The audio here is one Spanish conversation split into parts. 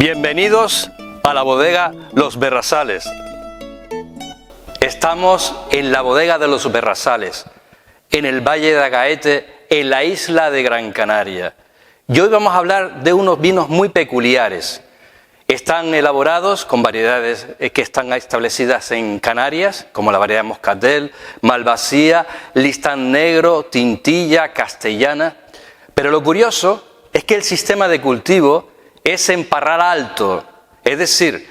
Bienvenidos a la bodega Los Berrasales. Estamos en la bodega de Los Berrasales, en el Valle de Agaete, en la isla de Gran Canaria. Y hoy vamos a hablar de unos vinos muy peculiares. Están elaborados con variedades que están establecidas en Canarias, como la variedad Moscatel, Malvasía, Listán Negro, Tintilla, Castellana. Pero lo curioso es que el sistema de cultivo es en parral alto, es decir,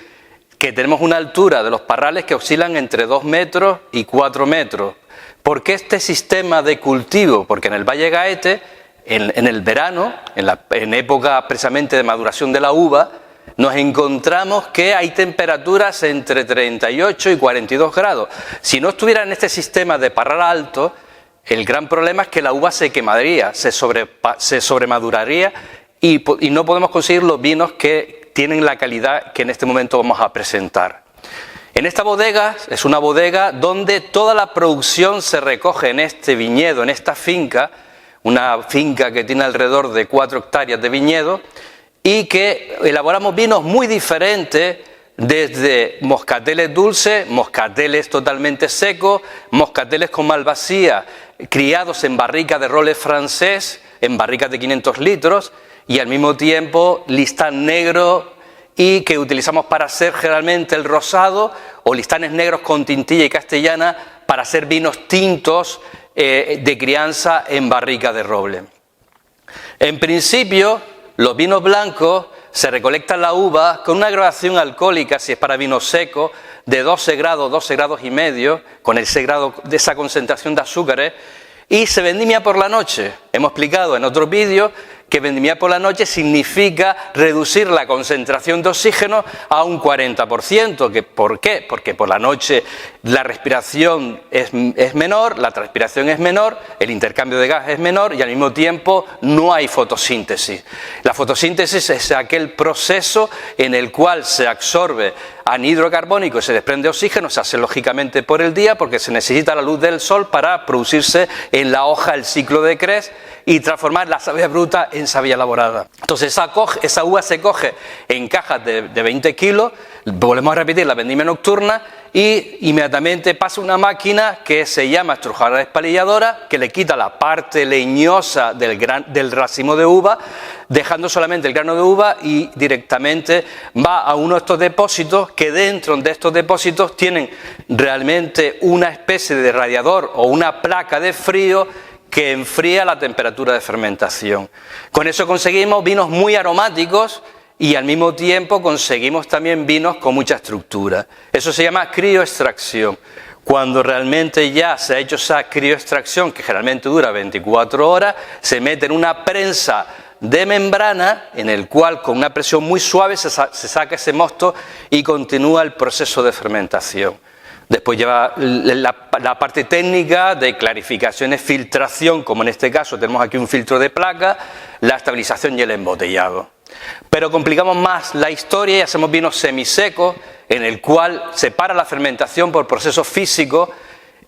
que tenemos una altura de los parrales que oscilan entre 2 metros y 4 metros. ¿Por qué este sistema de cultivo? Porque en el Valle de Agaete, en el verano, en época precisamente de maduración de la uva, nos encontramos que hay temperaturas entre 38 y 42 grados. Si no estuviera en este sistema de parral alto, el gran problema es que la uva se quemaría, se sobremaduraría y no podemos conseguir los vinos que tienen la calidad que en este momento vamos a presentar. En esta bodega, es una bodega donde toda la producción se recoge en este viñedo, en esta finca, una finca que tiene alrededor de 4 hectáreas de viñedo y que elaboramos vinos muy diferentes, desde moscateles dulces, moscateles totalmente secos, moscateles con malvasía, criados en barricas de roble francés, en barricas de 500 litros, y al mismo tiempo listán negro y que utilizamos para hacer generalmente el rosado, o listanes negros con tintilla y castellana para hacer vinos tintos de crianza en barrica de roble. En principio, los vinos blancos se recolecta la uva con una graduación alcohólica, si es para vino seco, de 12 grados y medio, con ese grado de esa concentración de azúcares, y se vendimia por la noche. Hemos explicado en otros vídeos que vendimiar por la noche significa reducir la concentración de oxígeno a un 40%. ¿Por qué? Porque por la noche la respiración es menor, la transpiración es menor, el intercambio de gas es menor y al mismo tiempo no hay fotosíntesis. La fotosíntesis es aquel proceso en el cual se absorbe anhídrido carbónico y se desprende oxígeno, se hace lógicamente por el día porque se necesita la luz del sol para producirse en la hoja el ciclo de Krebs y transformar la savia bruta en savia elaborada. Entonces esa uva se coge en cajas de 20 kilos, volvemos a repetir la vendimia nocturna y inmediatamente pasa una máquina que se llama estrujadora despalilladora, que le quita la parte leñosa del racimo de uva, dejando solamente el grano de uva y directamente va a uno de estos depósitos que dentro de estos depósitos tienen realmente una especie de radiador o una placa de frío que enfría la temperatura de fermentación. Con eso conseguimos vinos muy aromáticos y al mismo tiempo conseguimos también vinos con mucha estructura. Eso se llama crioextracción. Cuando realmente ya se ha hecho esa crioextracción, que generalmente dura 24 horas, se mete en una prensa de membrana en el cual con una presión muy suave se saca ese mosto y continúa el proceso de fermentación. Después lleva la parte técnica de clarificaciones, filtración, como en este caso tenemos aquí un filtro de placa, la estabilización y el embotellado. Pero complicamos más la historia y hacemos vinos semisecos, en el cual se para la fermentación por procesos físicos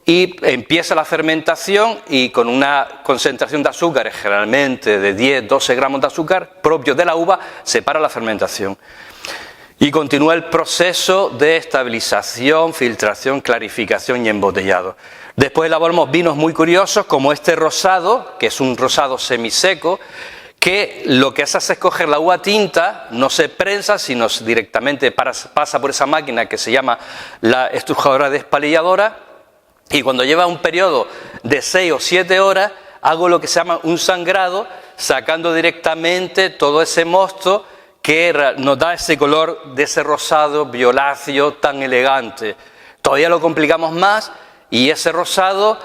y empieza la fermentación y con una concentración de azúcares, generalmente de 10-12 gramos de azúcar, propios de la uva, se para la fermentación. Y continúa el proceso de estabilización, filtración, clarificación y embotellado. Después elaboramos vinos muy curiosos como este rosado, que es un rosado semiseco, que lo que hace es coger la uva tinta, no se prensa, sino directamente pasa por esa máquina que se llama la estrujadora despalilladora, y cuando lleva un periodo de 6 o 7 horas, hago lo que se llama un sangrado, sacando directamente todo ese mosto que nos da ese color de ese rosado violáceo tan elegante. Todavía lo complicamos más y ese rosado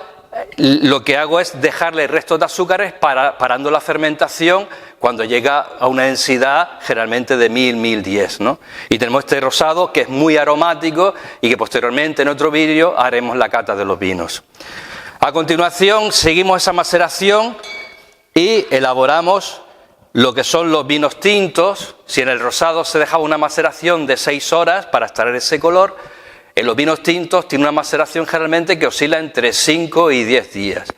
lo que hago es dejarle restos de azúcares parando la fermentación cuando llega a una densidad generalmente de 1000-1010, ¿no? Y tenemos este rosado que es muy aromático y que posteriormente en otro vídeo haremos la cata de los vinos. A continuación seguimos esa maceración y elaboramos lo que son los vinos tintos. Si en el rosado se dejaba una maceración de 6 horas para extraer ese color, en los vinos tintos tiene una maceración generalmente que oscila entre 5 y 10 días.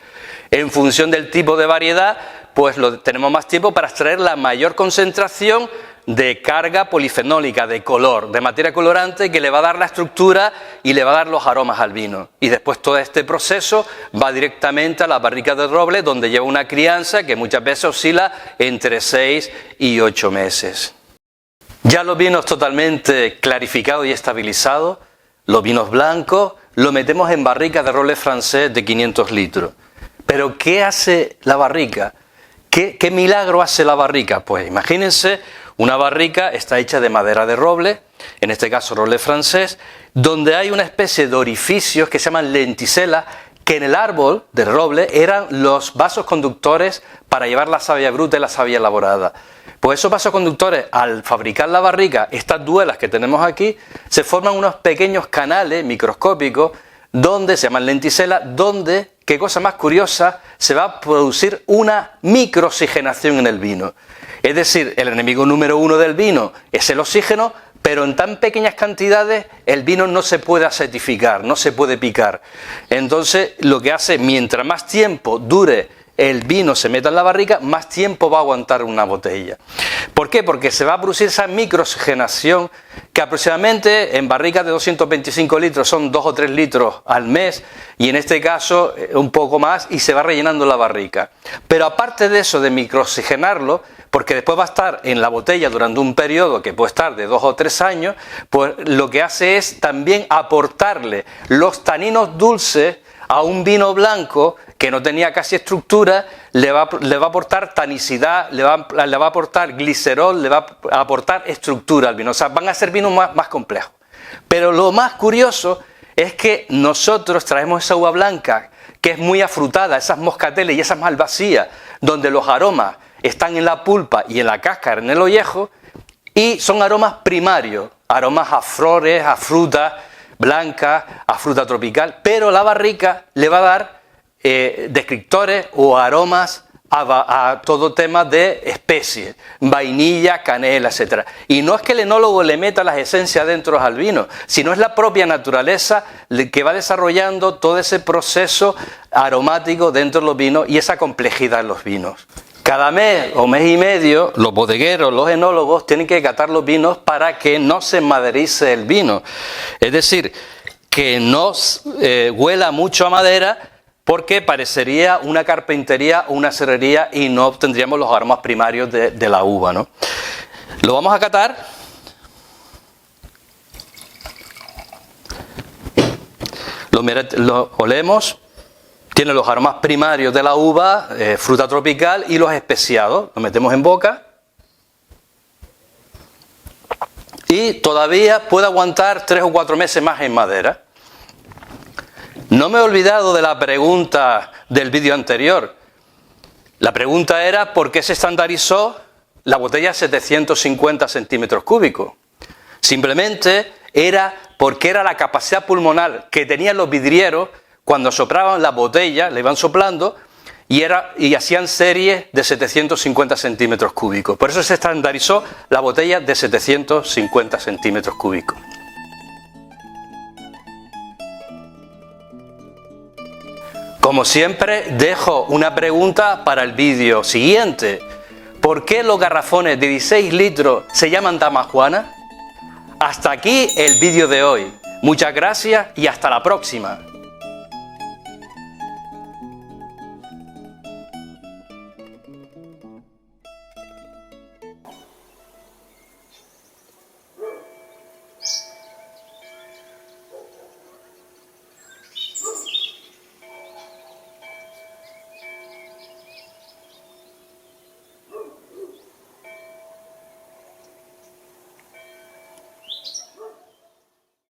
En función del tipo de variedad, pues tenemos más tiempo para extraer la mayor concentración de carga polifenólica, de color, de materia colorante que le va a dar la estructura y le va a dar los aromas al vino. Y después todo este proceso va directamente a la barrica de roble, donde lleva una crianza que muchas veces oscila entre 6 y 8 meses. Ya los vinos totalmente clarificados y estabilizados, los vinos blancos, los metemos en barricas de roble francés de 500 litros. Pero ¿qué hace la barrica? ¿Qué milagro hace la barrica? Pues imagínense, una barrica está hecha de madera de roble, en este caso roble francés, donde hay una especie de orificios que se llaman lenticelas, que en el árbol de roble eran los vasos conductores para llevar la savia bruta y la savia elaborada. Pues esos vasos conductores, al fabricar la barrica, estas duelas que tenemos aquí, se forman unos pequeños canales microscópicos donde se llaman lenticelas, donde, qué cosa más curiosa, se va a producir una microoxigenación en el vino. Es decir, el enemigo número uno del vino es el oxígeno, pero en tan pequeñas cantidades el vino no se puede acetificar, no se puede picar. Entonces, lo que hace, mientras más tiempo dure el vino se meta en la barrica, más tiempo va a aguantar una botella. ¿Por qué? Porque se va a producir esa microoxigenación que aproximadamente en barricas de 225 litros son 2 o 3 litros al mes, y en este caso un poco más, y se va rellenando la barrica. Pero aparte de eso, de microoxigenarlo, porque después va a estar en la botella durante un periodo que puede estar de 2 o 3 años, pues lo que hace es también aportarle los taninos dulces a un vino blanco que no tenía casi estructura, le va a aportar tanicidad, le va a aportar glicerol, le va a aportar estructura al vino. O sea, van a ser vinos más complejos. Pero lo más curioso es que nosotros traemos esa uva blanca que es muy afrutada, esas moscateles y esas malvasías, donde los aromas están en la pulpa y en la cáscara, en el ollejo, y son aromas primarios, aromas a flores, a fruta blanca, a fruta tropical, pero la barrica le va a dar descriptores o aromas a todo tema de especies, vainilla, canela, etc. Y no es que el enólogo le meta las esencias dentro al vino, sino es la propia naturaleza que va desarrollando todo ese proceso aromático dentro de los vinos y esa complejidad en los vinos. Cada mes o mes y medio, los bodegueros, los enólogos, tienen que catar los vinos para que no se maderice el vino. Es decir, que no huela mucho a madera, porque parecería una carpintería o una cerrería y no obtendríamos los aromas primarios de la uva, ¿no? Lo vamos a catar. Lo olemos. Tiene los aromas primarios de la uva, fruta tropical, y los especiados. Lo metemos en boca. Y todavía puede aguantar 3 o 4 meses más en madera. No me he olvidado de la pregunta del vídeo anterior. La pregunta era ¿por qué se estandarizó la botella a 750 centímetros cúbicos? Simplemente era porque era la capacidad pulmonar que tenían los vidrieros cuando soplaban la botella, le iban soplando y hacían series de 750 centímetros cúbicos. Por eso se estandarizó la botella de 750 centímetros cúbicos. Como siempre, dejo una pregunta para el vídeo siguiente. ¿Por qué los garrafones de 16 litros se llaman Dama Juana? Hasta aquí el vídeo de hoy. Muchas gracias y hasta la próxima.